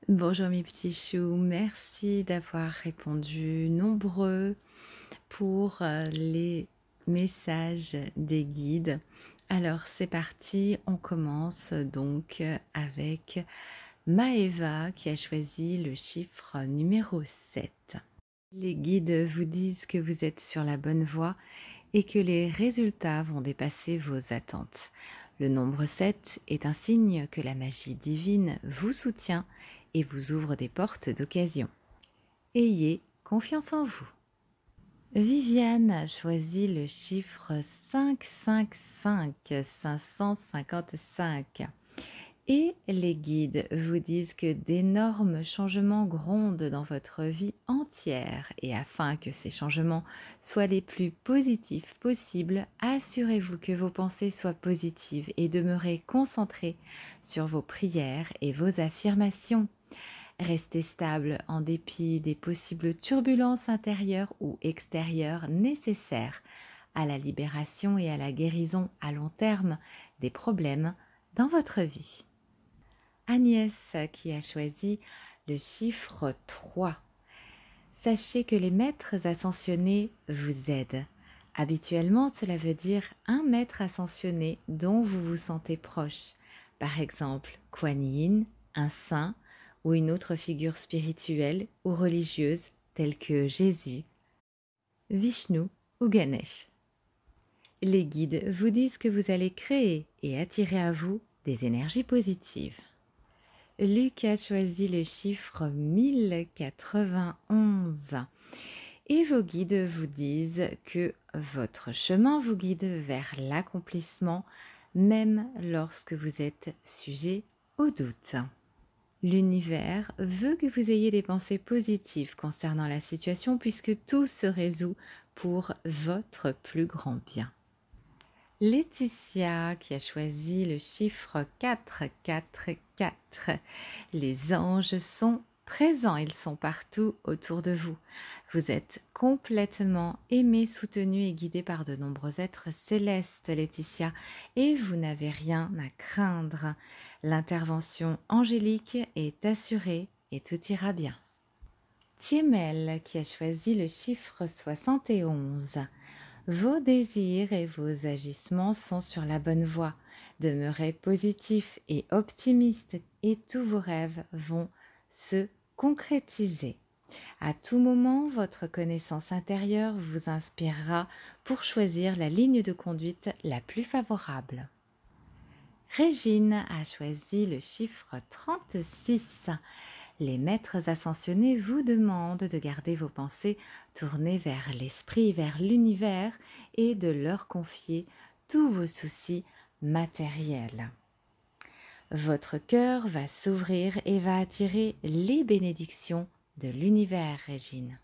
Bonjour mes petits choux, merci d'avoir répondu nombreux pour les messages des guides. Alors c'est parti, on commence donc avec Maëva qui a choisi le chiffre numéro 7. Les guides vous disent que vous êtes sur la bonne voie et que les résultats vont dépasser vos attentes. Le nombre 7 est un signe que la magie divine vous soutient et vous ouvre des portes d'occasion. Ayez confiance en vous. Viviane a choisi le chiffre 555, 555. Et les guides vous disent que d'énormes changements grondent dans votre vie entière et afin que ces changements soient les plus positifs possibles, assurez-vous que vos pensées soient positives et demeurez concentrés sur vos prières et vos affirmations. Restez stable en dépit des possibles turbulences intérieures ou extérieures nécessaires à la libération et à la guérison à long terme des problèmes dans votre vie. Agnès qui a choisi le chiffre 3. Sachez que les maîtres ascensionnés vous aident. Habituellement, cela veut dire un maître ascensionné dont vous vous sentez proche. Par exemple, Kuan Yin, un saint ou une autre figure spirituelle ou religieuse telle que Jésus, Vishnu ou Ganesh. Les guides vous disent que vous allez créer et attirer à vous des énergies positives. Luc a choisi le chiffre 1091 et vos guides vous disent que votre chemin vous guide vers l'accomplissement même lorsque vous êtes sujet au doute. L'univers veut que vous ayez des pensées positives concernant la situation puisque tout se résout pour votre plus grand bien. Laetitia qui a choisi le chiffre 444. Les anges sont présents, ils sont partout autour de vous. Vous êtes complètement aimé, soutenu et guidé par de nombreux êtres célestes, Laetitia, et vous n'avez rien à craindre. L'intervention angélique est assurée et tout ira bien. Tiemel qui a choisi le chiffre 71. Vos désirs et vos agissements sont sur la bonne voie. Demeurez positif et optimiste et tous vos rêves vont se concrétiser. À tout moment, votre connaissance intérieure vous inspirera pour choisir la ligne de conduite la plus favorable. Régine a choisi le chiffre 36. Les maîtres ascensionnés vous demandent de garder vos pensées tournées vers l'esprit, vers l'univers et de leur confier tous vos soucis matériels. Votre cœur va s'ouvrir et va attirer les bénédictions de l'univers, Régine.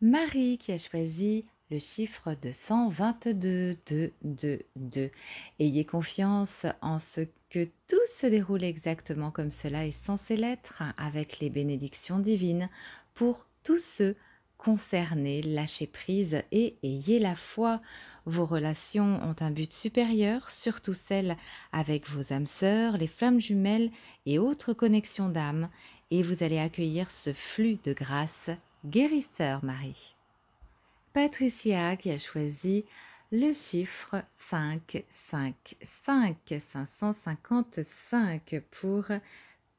Marie qui a choisi le chiffre 222, 222. Ayez confiance en ce que tout se déroule exactement comme cela est censé l'être, avec les bénédictions divines pour tous ceux concernés. Lâchez prise et ayez la foi. Vos relations ont un but supérieur, surtout celles avec vos âmes sœurs, les flammes jumelles et autres connexions d'âme, et vous allez accueillir ce flux de grâce guérisseur, Marie. Patricia qui a choisi le chiffre 555, 555 pour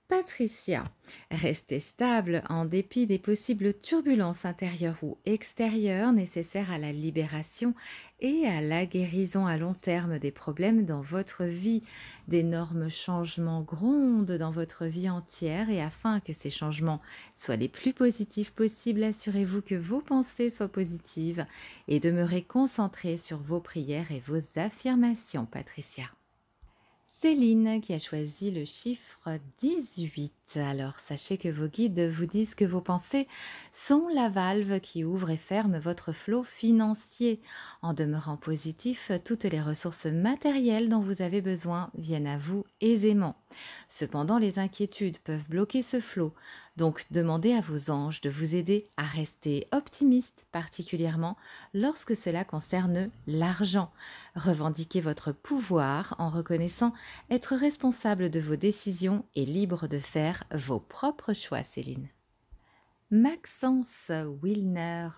Patricia. Restez stable en dépit des possibles turbulences intérieures ou extérieures nécessaires à la libération et à la guérison à long terme des problèmes dans votre vie. D'énormes changements grondent dans votre vie entière et afin que ces changements soient les plus positifs possibles, assurez-vous que vos pensées soient positives et demeurez concentrés sur vos prières et vos affirmations, Patricia. Céline qui a choisi le chiffre 18. Alors sachez que vos guides vous disent que vos pensées sont la valve qui ouvre et ferme votre flot financier. En demeurant positif, toutes les ressources matérielles dont vous avez besoin viennent à vous aisément. Cependant, les inquiétudes peuvent bloquer ce flot. Donc demandez à vos anges de vous aider à rester optimiste, particulièrement lorsque cela concerne l'argent. Revendiquez votre pouvoir en reconnaissant être responsable de vos décisions et libre de faire vos propres choix, Céline. Maxence Wilner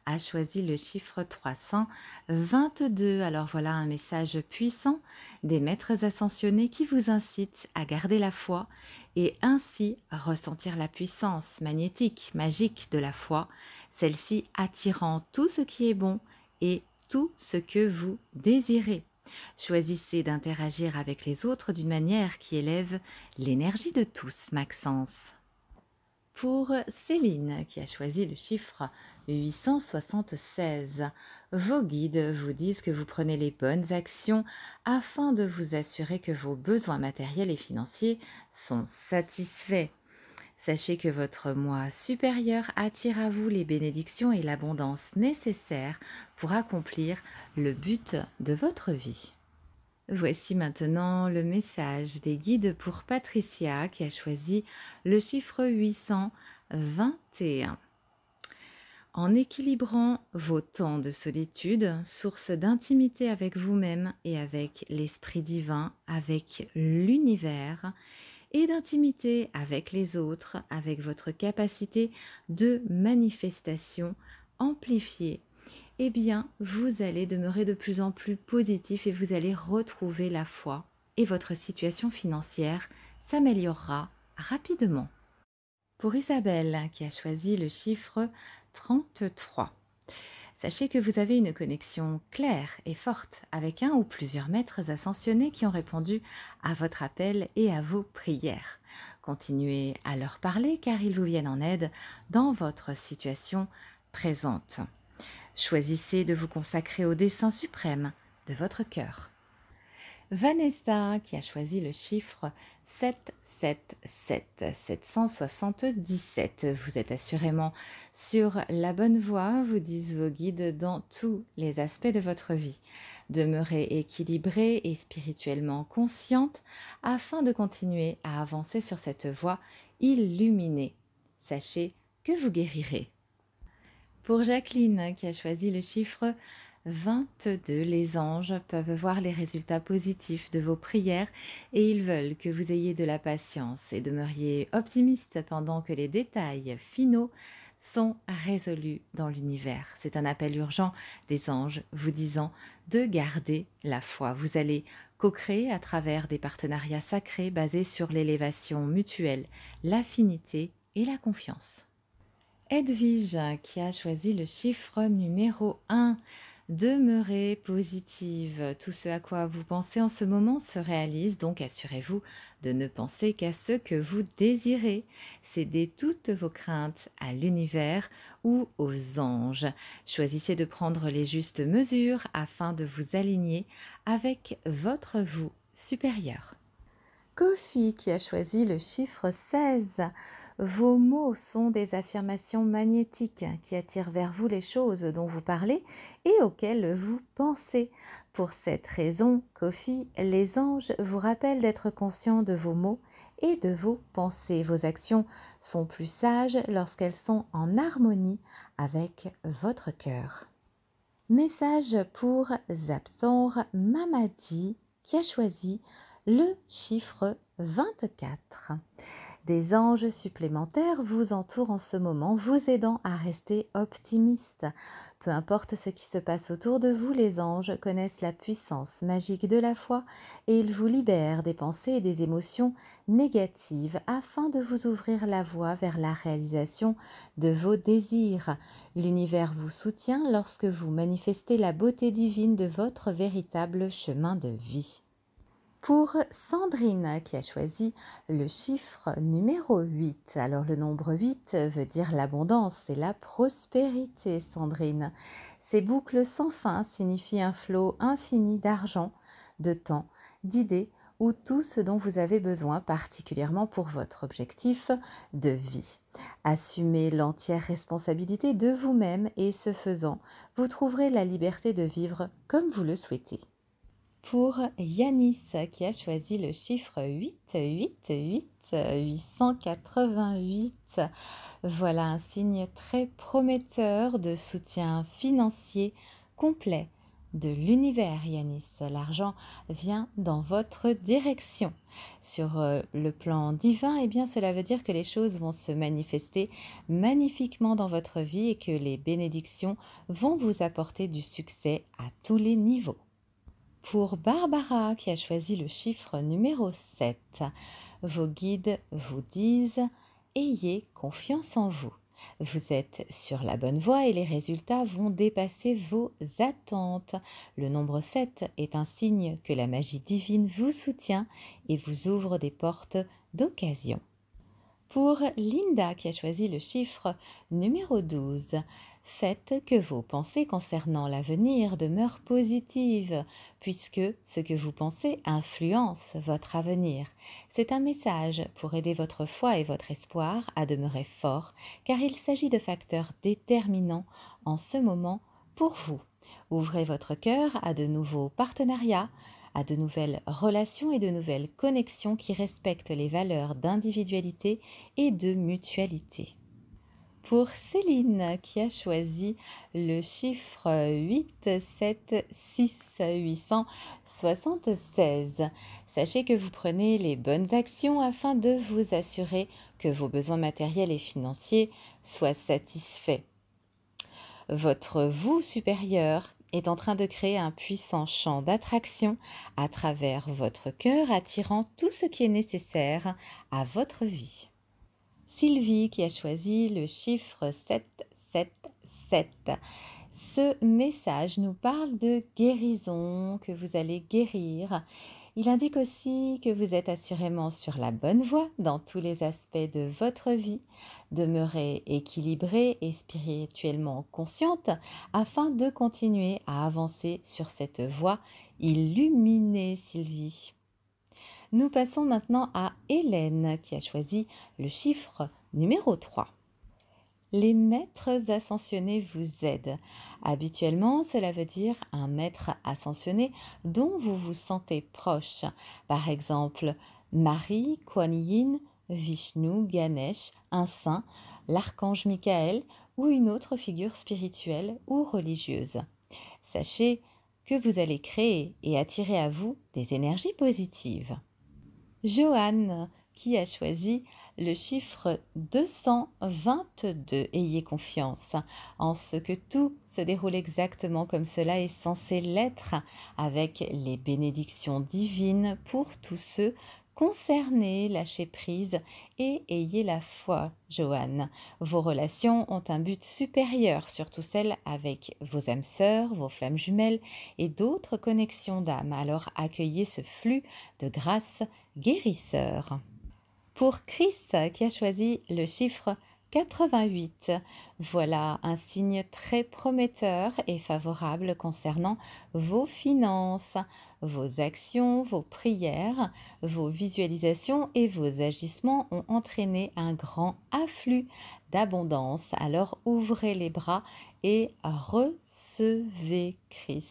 a choisi le chiffre 322. Alors voilà un message puissant des maîtres ascensionnés qui vous incitent à garder la foi et ainsi ressentir la puissance magnétique, magique de la foi, celle-ci attirant tout ce qui est bon et tout ce que vous désirez. Choisissez d'interagir avec les autres d'une manière qui élève l'énergie de tous, Maxence. Pour Céline, qui a choisi le chiffre 876, vos guides vous disent que vous prenez les bonnes actions afin de vous assurer que vos besoins matériels et financiers sont satisfaits. Sachez que votre moi supérieur attire à vous les bénédictions et l'abondance nécessaires pour accomplir le but de votre vie. Voici maintenant le message des guides pour Patricia qui a choisi le chiffre 821. En équilibrant vos temps de solitude, source d'intimité avec vous-même et avec l'Esprit divin, avec l'univers, et d'intimité avec les autres, avec votre capacité de manifestation amplifiée, eh bien, vous allez demeurer de plus en plus positif et vous allez retrouver la foi et votre situation financière s'améliorera rapidement. Pour Isabelle, qui a choisi le chiffre 33, sachez que vous avez une connexion claire et forte avec un ou plusieurs maîtres ascensionnés qui ont répondu à votre appel et à vos prières. Continuez à leur parler car ils vous viennent en aide dans votre situation présente. Choisissez de vous consacrer au dessein suprême de votre cœur. Vanessa, qui a choisi le chiffre 777, vous êtes assurément sur la bonne voie, vous disent vos guides, dans tous les aspects de votre vie. Demeurez équilibrée et spirituellement consciente afin de continuer à avancer sur cette voie illuminée. Sachez que vous guérirez. Pour Jacqueline, qui a choisi le chiffre 22, les anges peuvent voir les résultats positifs de vos prières et ils veulent que vous ayez de la patience et demeuriez optimiste pendant que les détails finaux sont résolus dans l'univers. C'est un appel urgent des anges vous disant de garder la foi. Vous allez co-créer à travers des partenariats sacrés basés sur l'élévation mutuelle, l'affinité et la confiance. Edwige, qui a choisi le chiffre numéro 1, demeurez positive. Tout ce à quoi vous pensez en ce moment se réalise, donc assurez-vous de ne penser qu'à ce que vous désirez. Cédez toutes vos craintes à l'univers ou aux anges. Choisissez de prendre les justes mesures afin de vous aligner avec votre vous supérieur. Kofi, qui a choisi le chiffre 16. Vos mots sont des affirmations magnétiques qui attirent vers vous les choses dont vous parlez et auxquelles vous pensez. Pour cette raison, Kofi, les anges vous rappellent d'être conscient de vos mots et de vos pensées. Vos actions sont plus sages lorsqu'elles sont en harmonie avec votre cœur. Message pour Zapsor Mamadi qui a choisi le chiffre 24. Des anges supplémentaires vous entourent en ce moment, vous aidant à rester optimiste. Peu importe ce qui se passe autour de vous, les anges connaissent la puissance magique de la foi et ils vous libèrent des pensées et des émotions négatives afin de vous ouvrir la voie vers la réalisation de vos désirs. L'univers vous soutient lorsque vous manifestez la beauté divine de votre véritable chemin de vie. Pour Sandrine, qui a choisi le chiffre numéro 8. Alors le nombre 8 veut dire l'abondance et la prospérité, Sandrine. Ces boucles sans fin signifient un flot infini d'argent, de temps, d'idées ou tout ce dont vous avez besoin, particulièrement pour votre objectif de vie. Assumez l'entière responsabilité de vous-même et ce faisant, vous trouverez la liberté de vivre comme vous le souhaitez. Pour Yanis qui a choisi le chiffre 888, voilà un signe très prometteur de soutien financier complet de l'univers, Yanis. L'argent vient dans votre direction. Sur le plan divin, eh bien, cela veut dire que les choses vont se manifester magnifiquement dans votre vie et que les bénédictions vont vous apporter du succès à tous les niveaux. Pour Barbara qui a choisi le chiffre numéro 7, vos guides vous disent « Ayez confiance en vous ». Vous êtes sur la bonne voie et les résultats vont dépasser vos attentes. Le nombre 7 est un signe que la magie divine vous soutient et vous ouvre des portes d'occasion. Pour Linda qui a choisi le chiffre numéro 12, faites que vos pensées concernant l'avenir demeurent positives, puisque ce que vous pensez influence votre avenir. C'est un message pour aider votre foi et votre espoir à demeurer forts, car il s'agit de facteurs déterminants en ce moment pour vous. Ouvrez votre cœur à de nouveaux partenariats, à de nouvelles relations et de nouvelles connexions qui respectent les valeurs d'individualité et de mutualité. Pour Céline qui a choisi le chiffre 876, sachez que vous prenez les bonnes actions afin de vous assurer que vos besoins matériels et financiers soient satisfaits. Votre vous supérieur est en train de créer un puissant champ d'attraction à travers votre cœur, attirant tout ce qui est nécessaire à votre vie. Sylvie qui a choisi le chiffre 777. Ce message nous parle de guérison, que vous allez guérir. Il indique aussi que vous êtes assurément sur la bonne voie dans tous les aspects de votre vie. Demeurez équilibrée et spirituellement consciente afin de continuer à avancer sur cette voie illuminée, Sylvie. Nous passons maintenant à Hélène qui a choisi le chiffre numéro 3. Les maîtres ascensionnés vous aident. Habituellement, cela veut dire un maître ascensionné dont vous vous sentez proche. Par exemple, Marie, Kuan Yin, Vishnu, Ganesh, un saint, l'archange Michael ou une autre figure spirituelle ou religieuse. Sachez que vous allez créer et attirer à vous des énergies positives. Joanne qui a choisi le chiffre 222. Ayez confiance en ce que tout se déroule exactement comme cela est censé l'être, avec les bénédictions divines pour tous ceux concernés. Lâchez prise et ayez la foi, Joanne. Vos relations ont un but supérieur, surtout celles avec vos âmes sœurs, vos flammes jumelles et d'autres connexions d'âme. Alors accueillez ce flux de grâce guérisseur. Pour Chris qui a choisi le chiffre 88, voilà un signe très prometteur et favorable concernant vos finances, vos actions, vos prières, vos visualisations et vos agissements ont entraîné un grand afflux d'abondance. Alors ouvrez les bras et recevez Chris.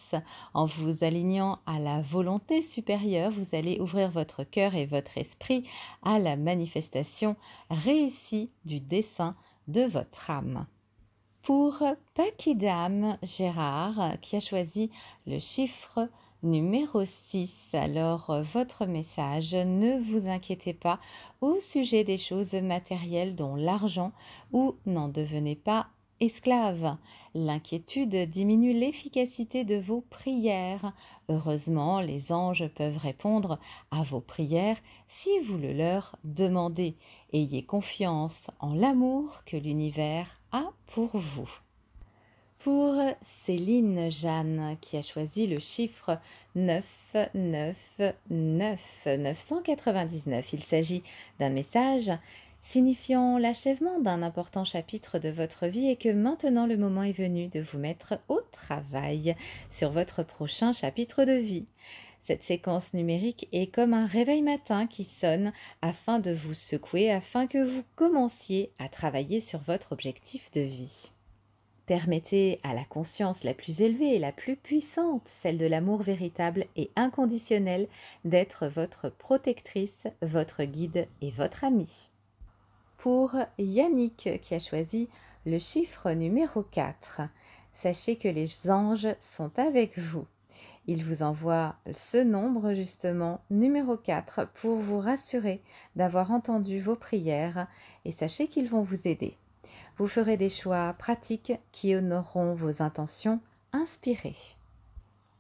En vous alignant à la volonté supérieure, vous allez ouvrir votre cœur et votre esprit à la manifestation réussie du dessein de votre âme. Pour Pakidam Gérard qui a choisi le chiffre numéro 6, alors votre message, ne vous inquiétez pas au sujet des choses matérielles dont l'argent ou n'en devenez pas esclave. L'inquiétude diminue l'efficacité de vos prières. Heureusement, les anges peuvent répondre à vos prières si vous le leur demandez. Ayez confiance en l'amour que l'univers a pour vous. Pour Céline Jeanne qui a choisi le chiffre 999, il s'agit d'un message signifiant l'achèvement d'un important chapitre de votre vie et que maintenant le moment est venu de vous mettre au travail sur votre prochain chapitre de vie. Cette séquence numérique est comme un réveil matin qui sonne afin de vous secouer, afin que vous commenciez à travailler sur votre objectif de vie. Permettez à la conscience la plus élevée et la plus puissante, celle de l'amour véritable et inconditionnel, d'être votre protectrice, votre guide et votre ami. Pour Yannick qui a choisi le chiffre numéro 4, sachez que les anges sont avec vous. Ils vous envoient ce nombre justement, numéro 4, pour vous rassurer d'avoir entendu vos prières et sachez qu'ils vont vous aider. Vous ferez des choix pratiques qui honoreront vos intentions inspirées.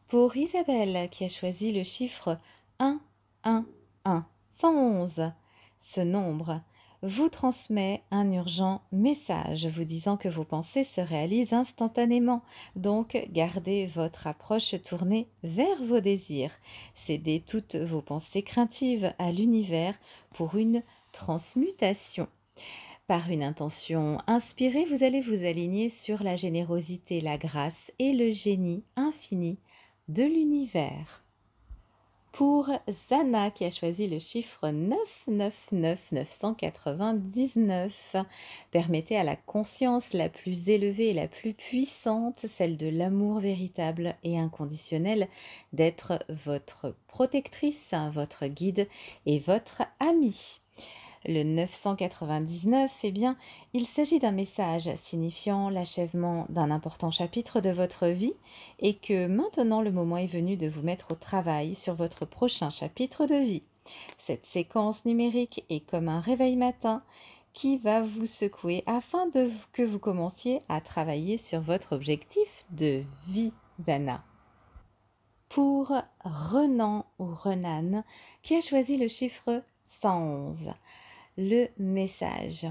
Pour Isabelle qui a choisi le chiffre 1, 1, 1, 111, ce nombre vous transmet un urgent message vous disant que vos pensées se réalisent instantanément. Donc, gardez votre approche tournée vers vos désirs. Cédez toutes vos pensées craintives à l'univers pour une transmutation. Par une intention inspirée, vous allez vous aligner sur la générosité, la grâce et le génie infini de l'univers. Pour Zana qui a choisi le chiffre 999, permettez à la conscience la plus élevée et la plus puissante, celle de l'amour véritable et inconditionnel, d'être votre protectrice, votre guide et votre amie. Le 999, eh bien, il s'agit d'un message signifiant l'achèvement d'un important chapitre de votre vie et que maintenant le moment est venu de vous mettre au travail sur votre prochain chapitre de vie. Cette séquence numérique est comme un réveil matin qui va vous secouer afin que vous commenciez à travailler sur votre objectif de vie, Zana. Pour Renan ou Renan, qui a choisi le chiffre 111. Le message.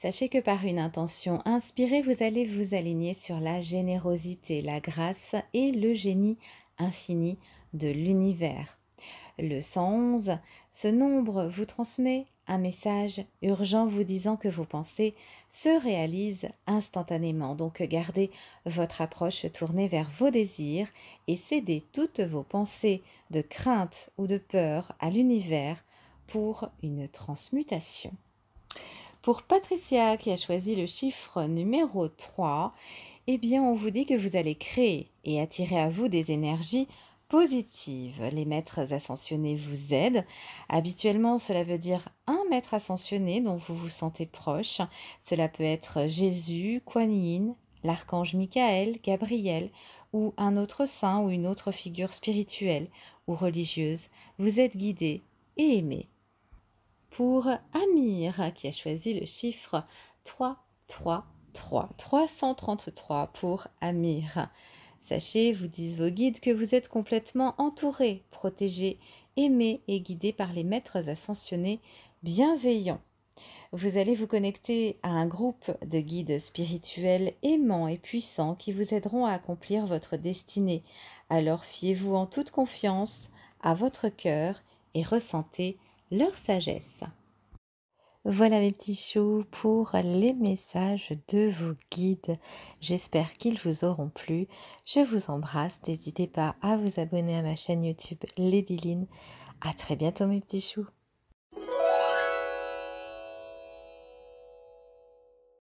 Sachez que par une intention inspirée, vous allez vous aligner sur la générosité, la grâce et le génie infini de l'univers. Le 111, ce nombre vous transmet un message urgent vous disant que vos pensées se réalisent instantanément. Donc gardez votre approche tournée vers vos désirs et cédez toutes vos pensées de crainte ou de peur à l'univers pour une transmutation. Pour Patricia qui a choisi le chiffre numéro 3, eh bien on vous dit que vous allez créer et attirer à vous des énergies positives. Les maîtres ascensionnés vous aident. Habituellement, cela veut dire un maître ascensionné dont vous vous sentez proche. Cela peut être Jésus, Kuan Yin, l'archange Michael, Gabriel ou un autre saint ou une autre figure spirituelle ou religieuse. Vous êtes guidé et aimé. Pour Amir qui a choisi le chiffre 333 pour Amir. Sachez, vous disent vos guides, que vous êtes complètement entouré, protégé, aimé et guidé par les maîtres ascensionnés bienveillants. Vous allez vous connecter à un groupe de guides spirituels aimants et puissants qui vous aideront à accomplir votre destinée. Alors fiez-vous en toute confiance à votre cœur et ressentez leur sagesse. Voilà mes petits choux pour les messages de vos guides. J'espère qu'ils vous auront plu. Je vous embrasse. N'hésitez pas à vous abonner à ma chaîne YouTube Lady Lynn. À très bientôt mes petits choux.